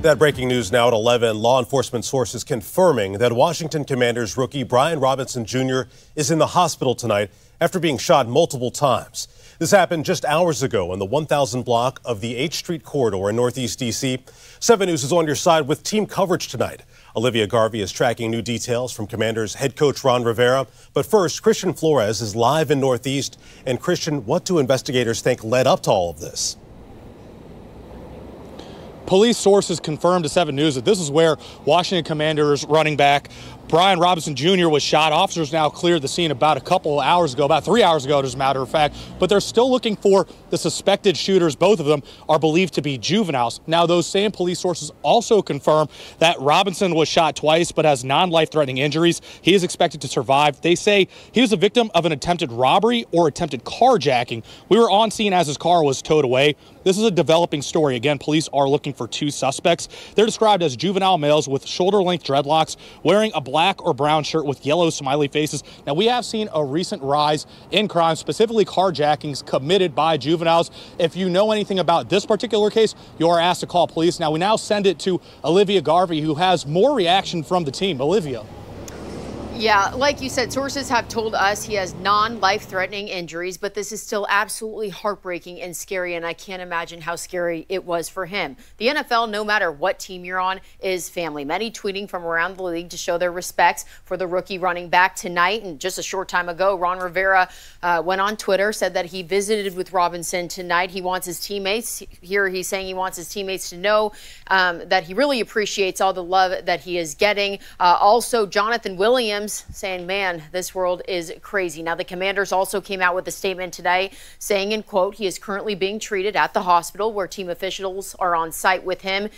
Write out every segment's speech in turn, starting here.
That breaking news now at 11. Law enforcement sources confirming that Washington Commanders rookie Brian Robinson Jr. is in the hospital tonight after being shot multiple times. This happened just hours ago on the 1000 block of the H Street corridor in Northeast D.C. 7 News is on your side with team coverage tonight. Olivia Garvey is tracking new details from Commanders head coach Ron Rivera. But first, Christian Flores is live in Northeast. And Christian, what do investigators think led up to all of this? Police sources confirmed to 7 News that this is where Washington Commanders running back Brian Robinson Jr. was shot. Officers now cleared the scene about 3 hours ago, as a matter of fact. But they're still looking for the suspected shooters. Both of them are believed to be juveniles. Now, those same police sources also confirm that Robinson was shot twice but has non-life-threatening injuries. He is expected to survive. They say he was a victim of an attempted robbery or attempted carjacking. We were on scene as his car was towed away. This is a developing story. Again, police are looking for 2 suspects. They're described as juvenile males with shoulder-length dreadlocks, wearing a black or brown shirt with yellow smiley faces. Now, we have seen a recent rise in crime, specifically carjackings committed by juveniles. If you know anything about this particular case, you are asked to call police. Now, we now send it to Olivia Garvey, who has more reaction from the team. Olivia. Yeah, like you said, sources have told us he has non-life-threatening injuries, but this is still absolutely heartbreaking and scary, and I can't imagine how scary it was for him. The NFL, no matter what team you're on, is family. Many tweeting from around the league to show their respects for the rookie running back tonight. And just a short time ago, Ron Rivera went on Twitter, said that he visited with Robinson tonight. He wants his teammates, here he's saying he wants his teammates to know that he really appreciates all the love that he is getting. Also, Jonathan Williams saying, man, this world is crazy. Now, the Commanders also came out with a statement today saying, in quote, he is currently being treated at the hospital where team officials are on site with him.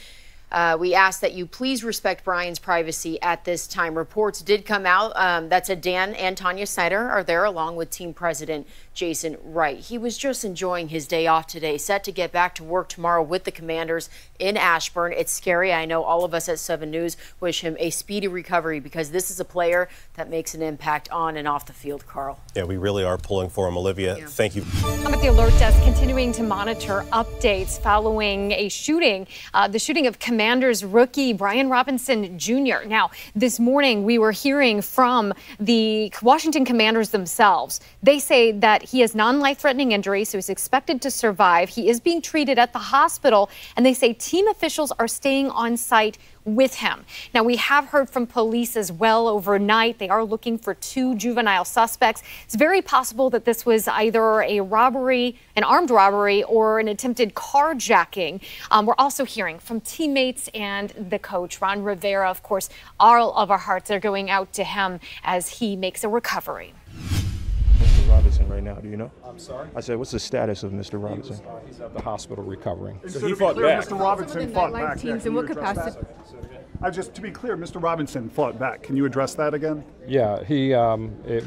We ask that you please respect Brian's privacy at this time. Reports did come out that said Dan and Tanya Snyder are there along with team president Jason Wright. He was just enjoying his day off today, set to get back to work tomorrow with the Commanders in Ashburn. It's scary. I know all of us at 7 News wish him a speedy recovery because this is a player that makes an impact on and off the field, Carl. Yeah, we really are pulling for him, Olivia. Yeah. Thank you. I'm at the alert desk continuing to monitor updates following a shooting, the shooting of Commanders rookie Brian Robinson Jr. Now, this morning we were hearing from the Washington Commanders themselves. They say that he has non-life-threatening injuries, so he's expected to survive. He is being treated at the hospital, and they say team officials are staying on site with him. Now, we have heard from police as well overnight. They are looking for 2 juvenile suspects. It's very possible that this was either a robbery, an armed robbery, or an attempted carjacking. We're also hearing from teammates and the coach, Ron Rivera. Of course, all of our hearts are going out to him as he makes a recovery. Mr. Robinson right now, do you know? I'm sorry? I said, what's the status of Mr. Robinson? He's at the hospital recovering. So he fought back. Mr. Robinson fought back. Teams, in what capacity? Just to be clear, Mr. Robinson fought back. Can you address that again? Yeah, he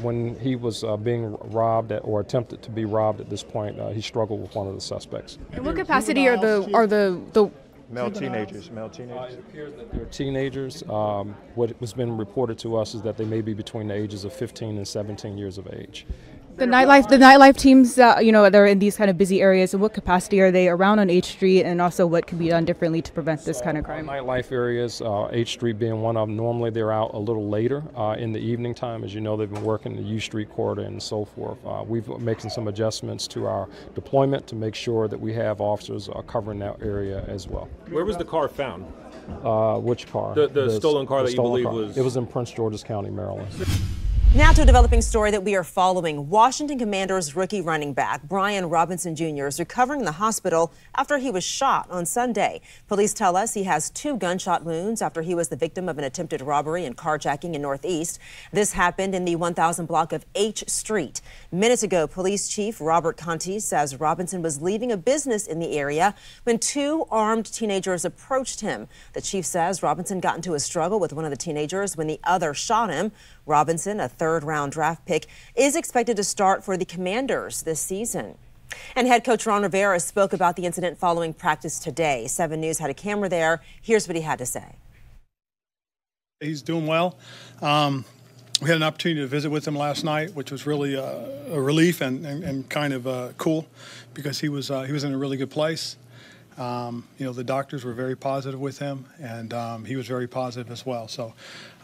when he was being robbed or attempted to be robbed at this point, he struggled with one of the suspects. In what capacity are the Male teenagers. It appears that they're teenagers. What has been reported to us is that they may be between the ages of 15 and 17 years of age. The nightlife teams, they're in these kind of busy areas. In what capacity are they around on H Street, and also what can be done differently to prevent this kind of crime? Nightlife areas, H Street being one of them. Normally they're out a little later in the evening time. As you know, they've been working the U Street corridor and so forth. We've been making some adjustments to our deployment to make sure that we have officers covering that area as well. Where was the car found? Which car? The stolen car that you believe was... It was in Prince George's County, Maryland. Now to a developing story that we are following. Washington Commanders rookie running back Brian Robinson Jr. is recovering in the hospital after he was shot on Sunday. Police tell us he has 2 gunshot wounds after he was the victim of an attempted robbery and carjacking in Northeast. This happened in the 1000 block of H Street. Minutes ago, Police Chief Robert Contee says Robinson was leaving a business in the area when 2 armed teenagers approached him. The chief says Robinson got into a struggle with one of the teenagers when the other shot him. Robinson, a 3rd-round draft pick, is expected to start for the Commanders this season. And head coach Ron Rivera spoke about the incident following practice today. 7 News had a camera there. Here's what he had to say. He's doing well. We had an opportunity to visit with him last night, which was really a relief and kind of cool because he was in a really good place. You know, the doctors were very positive with him, and he was very positive as well. So,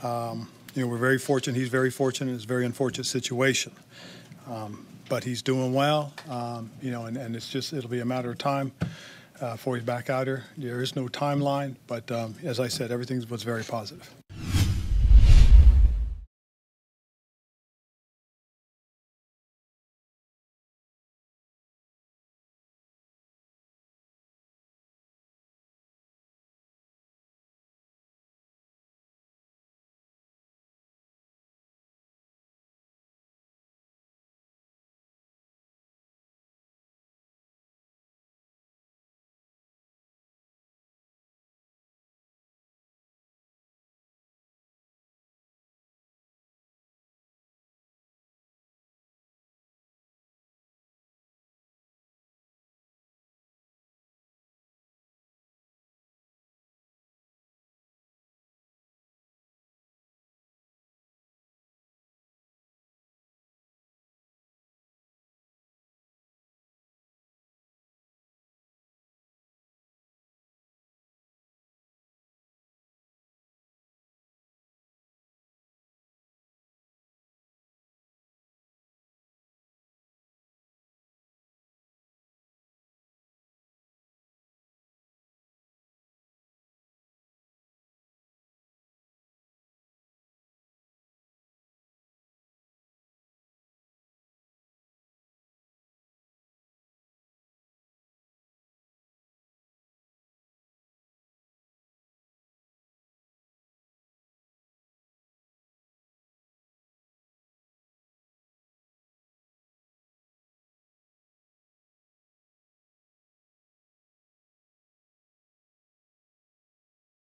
you know, we're very fortunate. He's very fortunate. It's a very unfortunate situation. But he's doing well, you know, and it'll be a matter of time before he's back out here. There is no timeline, but as I said, everything was very positive.